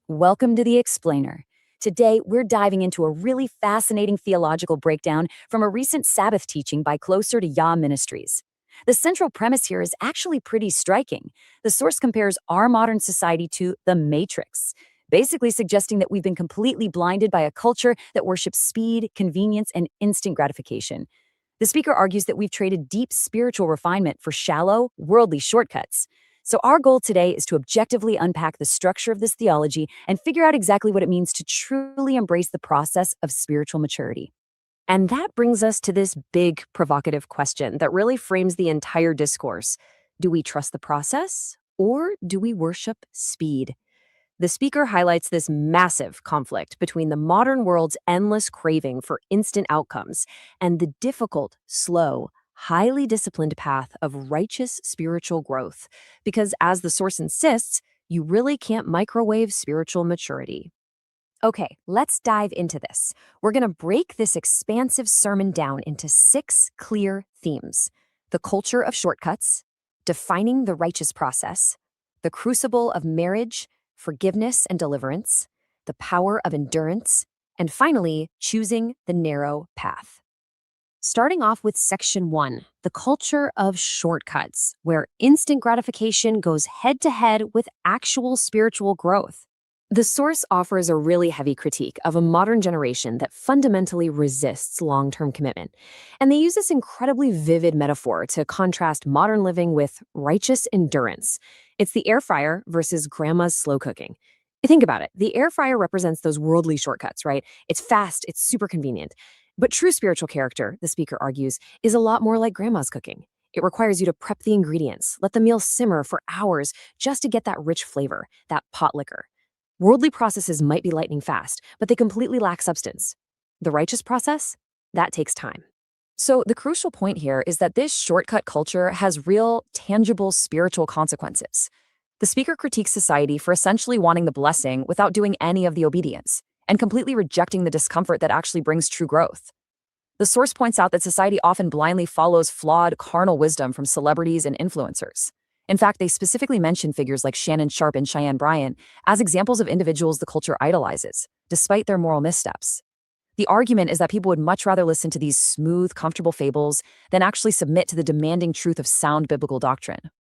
Welcome to The Explainer. Today, we're diving into a really fascinating theological breakdown from a recent Sabbath teaching by Closer to Yah Ministries. The central premise here is actually pretty striking. The source compares our modern society to the Matrix, basically suggesting that we've been completely blinded by a culture that worships speed, convenience, and instant gratification. The speaker argues that we've traded deep spiritual refinement for shallow, worldly shortcuts. So, our goal today is to objectively unpack the structure of this theology and figure out exactly what it means to truly embrace the process of spiritual maturity. And that brings us to this big provocative question that really frames the entire discourse. Do we trust the process or do we worship speed? The speaker highlights this massive conflict between the modern world's endless craving for instant outcomes and the difficult, slow, highly disciplined path of righteous spiritual growth. Because as the source insists, you really can't microwave spiritual maturity. Okay, let's dive into this. We're going to break this expansive sermon down into 6 clear themes: the culture of shortcuts, defining the righteous process, the crucible of marriage, forgiveness and deliverance, the power of endurance, and finally, choosing the narrow path. Starting off with section 1, the culture of shortcuts, where instant gratification goes head to head with actual spiritual growth. The source offers a really heavy critique of a modern generation that fundamentally resists long-term commitment. And they use this incredibly vivid metaphor to contrast modern living with righteous endurance. It's the air fryer versus grandma's slow cooking. Think about it. The air fryer represents those worldly shortcuts, right? It's fast, it's super convenient. But true spiritual character, the speaker argues, is a lot more like grandma's cooking. It requires you to prep the ingredients, let the meal simmer for hours just to get that rich flavor, that pot liquor. Worldly processes might be lightning fast, but they completely lack substance. The righteous process? That takes time. So the crucial point here is that this shortcut culture has real, tangible spiritual consequences. The speaker critiques society for essentially wanting the blessing without doing any of the obedience, and completely rejecting the discomfort that actually brings true growth. The source points out that society often blindly follows flawed, carnal wisdom from celebrities and influencers. In fact, they specifically mention figures like Shannon Sharpe and Cheyenne Bryant as examples of individuals the culture idolizes, despite their moral missteps. The argument is that people would much rather listen to these smooth, comfortable fables than actually submit to the demanding truth of sound biblical doctrine.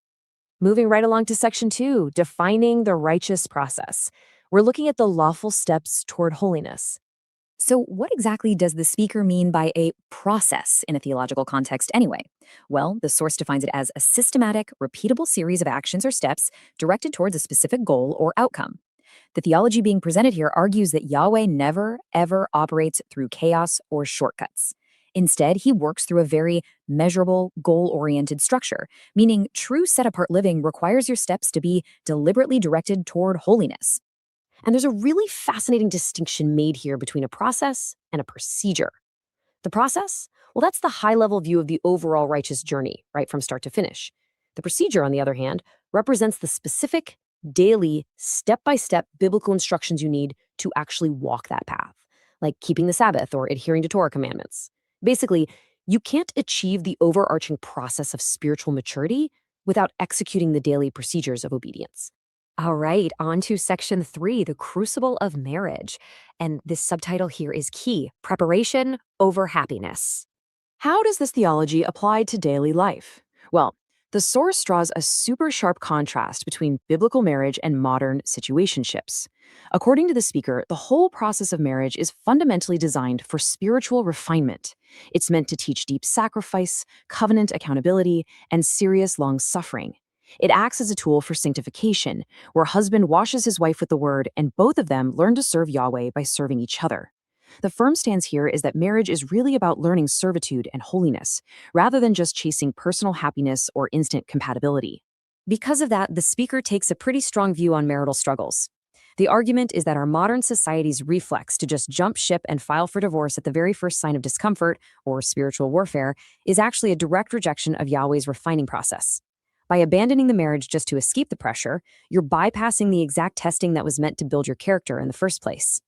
Moving right along to section 2, defining the righteous process. We're looking at the lawful steps toward holiness. So, what exactly does the speaker mean by a process in a theological context anyway? Well, the source defines it as a systematic, repeatable series of actions or steps directed towards a specific goal or outcome. The theology being presented here argues that Yahweh never, ever operates through chaos or shortcuts. Instead, he works through a very measurable, goal-oriented structure, meaning true set-apart living requires your steps to be deliberately directed toward holiness. And there's a really fascinating distinction made here between a process and a procedure. The process, well, that's the high-level view of the overall righteous journey, right, from start to finish. The procedure, on the other hand, represents the specific, daily, step-by-step biblical instructions you need to actually walk that path, like keeping the Sabbath or adhering to Torah commandments. Basically, you can't achieve the overarching process of spiritual maturity without executing the daily procedures of obedience. All right, on to section 3, the crucible of marriage. And this subtitle here is key: preparation over happiness. How does this theology apply to daily life? Well, the source draws a super sharp contrast between biblical marriage and modern situationships. According to the speaker, the whole process of marriage is fundamentally designed for spiritual refinement. It's meant to teach deep sacrifice, covenant accountability, and serious long suffering. It acts as a tool for sanctification, where husband washes his wife with the word, and both of them learn to serve Yahweh by serving each other. The firm stance here is that marriage is really about learning servitude and holiness, rather than just chasing personal happiness or instant compatibility. Because of that, the speaker takes a pretty strong view on marital struggles. The argument is that our modern society's reflex to just jump ship and file for divorce at the very first sign of discomfort, or spiritual warfare, is actually a direct rejection of Yahweh's refining process. By abandoning the marriage just to escape the pressure, you're bypassing the exact testing that was meant to build your character in the first place.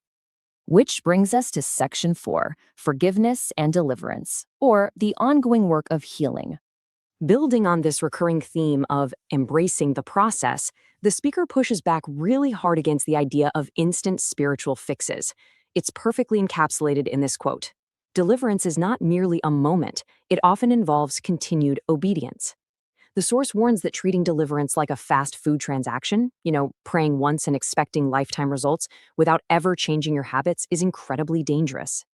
Which brings us to section 4, forgiveness and deliverance, or the ongoing work of healing. Building on this recurring theme of embracing the process, the speaker pushes back really hard against the idea of instant spiritual fixes. It's perfectly encapsulated in this quote. Deliverance is not merely a moment, it often involves continued obedience. The source warns that treating deliverance like a fast food transaction, praying once and expecting lifetime results without ever changing your habits, is incredibly dangerous.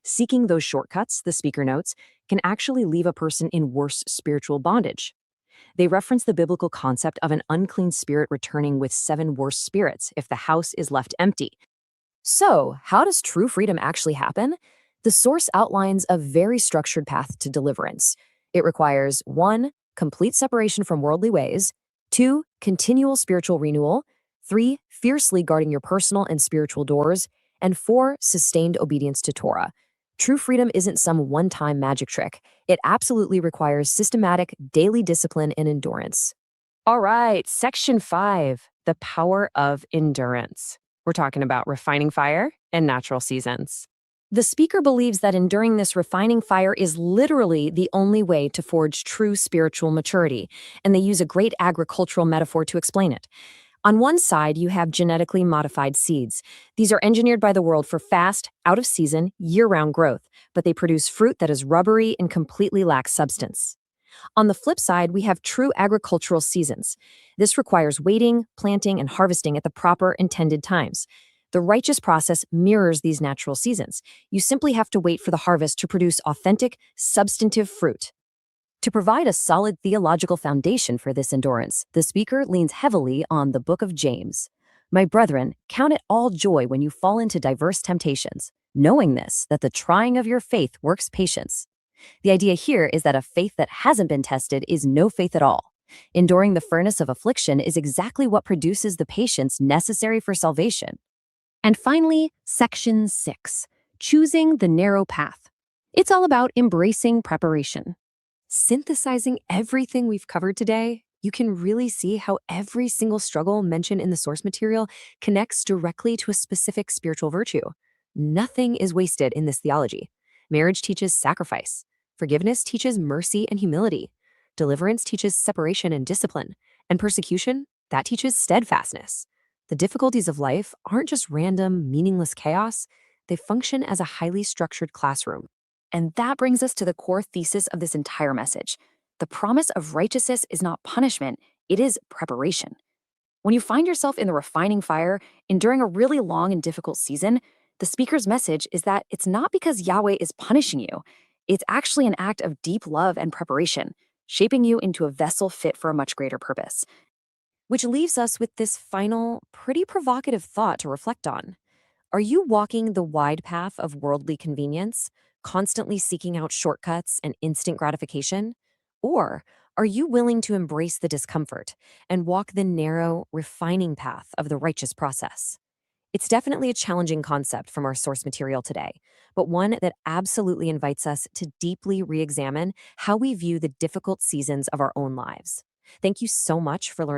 Seeking those shortcuts, the speaker notes, can actually leave a person in worse spiritual bondage. They reference the biblical concept of an unclean spirit returning with 7 worse spirits if the house is left empty. So, how does true freedom actually happen? The source outlines a very structured path to deliverance. It requires 1. Complete separation from worldly ways, 2. Continual spiritual renewal, 3. Fiercely guarding your personal and spiritual doors, and 4. Sustained obedience to Torah. True freedom isn't some one time magic trick. It absolutely requires systematic, daily discipline and endurance. All right, section 5, the power of endurance. We're talking about refining fire and natural seasons. The speaker believes that enduring this refining fire is literally the only way to forge true spiritual maturity, and they use a great agricultural metaphor to explain it. On one side, you have genetically modified seeds. These are engineered by the world for fast, out-of-season, year-round growth, but they produce fruit that is rubbery and completely lacks substance. On the flip side, we have true agricultural seasons. This requires waiting, planting, and harvesting at the proper intended times. The righteous process mirrors these natural seasons. You simply have to wait for the harvest to produce authentic, substantive fruit. To provide a solid theological foundation for this endurance, the speaker leans heavily on the book of James. My brethren, count it all joy when you fall into diverse temptations, knowing this, that the trying of your faith works patience. The idea here is that a faith that hasn't been tested is no faith at all. Enduring the furnace of affliction is exactly what produces the patience necessary for salvation. And finally, section 6, choosing the narrow path. It's all about embracing preparation. Synthesizing everything we've covered today, you can really see how every single struggle mentioned in the source material connects directly to a specific spiritual virtue. Nothing is wasted in this theology. Marriage teaches sacrifice. Forgiveness teaches mercy and humility. Deliverance teaches separation and discipline. And persecution, that teaches steadfastness. The difficulties of life aren't just random, meaningless chaos. They function as a highly structured classroom. And that brings us to the core thesis of this entire message. The promise of righteousness is not punishment, it is preparation. When you find yourself in the refining fire, enduring a really long and difficult season, the speaker's message is that it's not because Yahweh is punishing you. It's actually an act of deep love and preparation, shaping you into a vessel fit for a much greater purpose. Which leaves us with this final, pretty provocative thought to reflect on. Are you walking the wide path of worldly convenience, constantly seeking out shortcuts and instant gratification? Or are you willing to embrace the discomfort and walk the narrow, refining path of the righteous process? It's definitely a challenging concept from our source material today, but one that absolutely invites us to deeply re examine how we view the difficult seasons of our own lives. Thank you so much for learning.